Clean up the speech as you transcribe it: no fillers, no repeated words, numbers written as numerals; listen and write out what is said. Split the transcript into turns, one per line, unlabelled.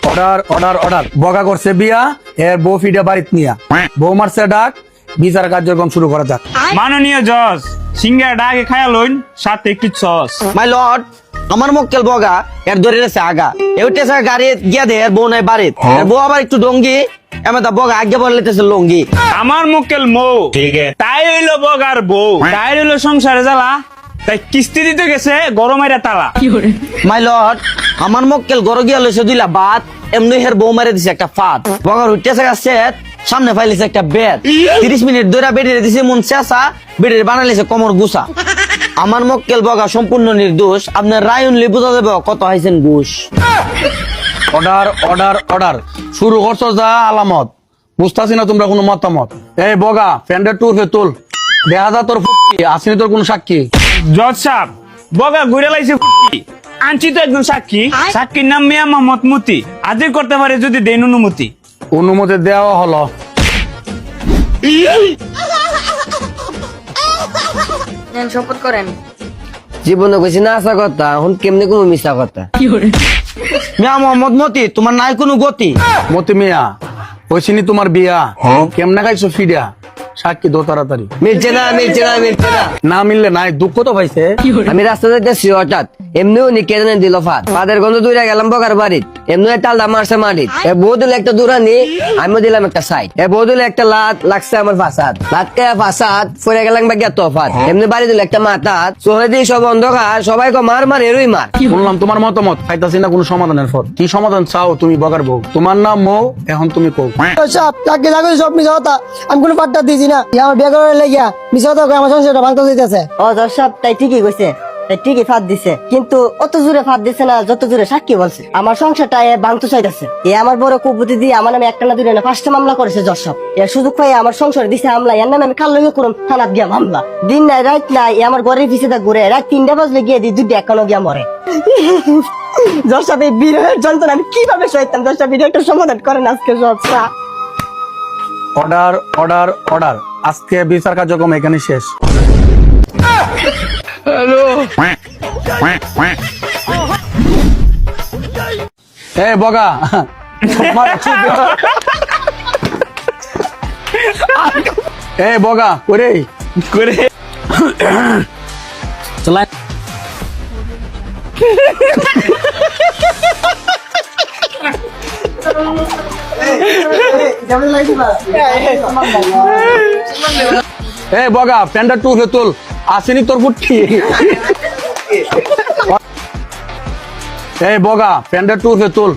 Order order order বগা করছে বিয়া এর বউ ফিডা বাড়িত নিয়া বউ মারছে ডাক বিচার কার্যক্রম শুরু করা যাক।
মাননীয় জজ সিঙ্গার ডাকে খায়া লইন সাথে একটু সস।
মাই লর্ড আমার মক্কেল বগা এর ধরে রেছে আগা এউটেছে গাড়ি গিয়া দে এর বউ নাই বাড়িত এর বউ আবার একটু ডঙ্গি এমন তা বগা আগে বললেতেছে লঙ্গি।
আমার মক্কেল মৌ তাই হইলো বগার বউ তাই হইলো সংসারে জ্বালা তাই কিস্তি দিতে গেছে গরমের তালা।
মাই লর্ড আমার মক্কেল গড় গিয়া লইছে দুইলা বাত এমনি হের বউ মারে দিছে একটা ফাত বগার উঠতেছে গাছে সামনে ফাইলিছে একটা বেদ 30 মিনিট ধরে বেড়ে দিছে মন চেঁচা বেড়ে বানাইছে কোমর গুছা। আমার মক্কেল বগা সম্পূর্ণ নির্দোষ আপনার রায় উনলি বোঝা যাবে কত হয়েছেন ঘুষ।
অর্ডার অর্ডার অর্ডার শুরু করছো যা আলামত বুঝতাছি না তোমরা কোনো মতামত। এই বগা ফ্যান্ডের টুর ফে তুল দেখা যা তোর ফুটকি আসেনি তোর কোনো সাক্ষী।
জজ সাহেব বগা ঘুরে লাইছে ফুটকি আনছি তো একদম সাক্ষী সাক্ষীর নাম মিয়া মোহাম্মদ মতি হাজির করতে পারে যদি দেন অনুমতি।
অনুমতি দেওয়া হলো।
শপথ করেন।
জীবনে কইছি না আসা কথা এখন কেমনে কোনো মিশা কথা। মিয়া মোহাম্মদ মতি তোমার নাই কোনো গতি।
মতি মিয়া হয়েছিনি তোমার বিয়া কেমনে খাইছো ফিডা সাক্ষী দো তাড়াতাড়ি।
মিলছে না মিলছে না মিলছে না
না মিললে নাই দুঃখ তো পাইছে।
আমি রাস্তা দেখতেছি হঠাৎ এমনিও নিকে জানে দিল ফাত পাদের গন্ধ দূরে গেলাম বকার বাড়িত এমনি টালদা মারছে মারিত এ বৌদিল একটা দূরানি আমিও দিলাম একটা সাইড এ বৌদিল একটা লাত লাগছে আমার ফাসাদ লাতকে ফাসাদ ফরে গেলাম বা গিয়া তফাত এমনি বাড়ি দিল একটা মাথাত সোহে দিয়ে সব অন্ধকার সবাই কো মার মার এরই মার।
বললাম তোমার মতামত পাইতাছি না কোনো সমাধানের পর কি সমাধান চাও তুমি বগার বউ তোমার নাম মৌ এখন তুমি কও।
সব লাগে লাগে সব মিশা কথা আমি কোনো পাত্তা দিছি না আমার বিয়ে করার লাগিয়া মিশা কথা কই আমার সংসারটা ভাঙতে দিতেছে।
ও দর্শক তাই ঠিকই কইছে তাই ঠিকই ফাঁদ দিছে কিন্তু অত জোরে ফাঁদ দিছে না যত জোরে সাক্ষী বলছে আমার সংসারটা এ ভাঙতে চাইতেছে এ আমার বড় কুপুতি দিয়ে আমার নামে একটা না দুইটা না 5টা মামলা করেছে দর্শক এর সুযোগ পাই আমার সংসারে দিছে হামলা এর নামে আমি কাল লইয়া করুম থানাত গিয়া মামলা দিন নাই রাত নাই এ আমার ঘরের পিছে ঘুরে রাত 3টা বাজলে গিয়ে দি দুইটা একানো গিয়া মরে। দর্শক এই বিরহের যন্ত্রণা আমি কিভাবে সইতাম দর্শক বিরহ একটা সমাধান করেন আজকে জজরা।
অর্ডার অর্ডার অর্ডার আজকে বিচার কার্যক্রম এখানে শেষ। এই বগা এই বগা করে
করে
চলাই এই বগা প্যান্ডা টুর হে তুল আসেনি তোর ফুটকি। এই বগা প্যান্ডা টুর হে তুল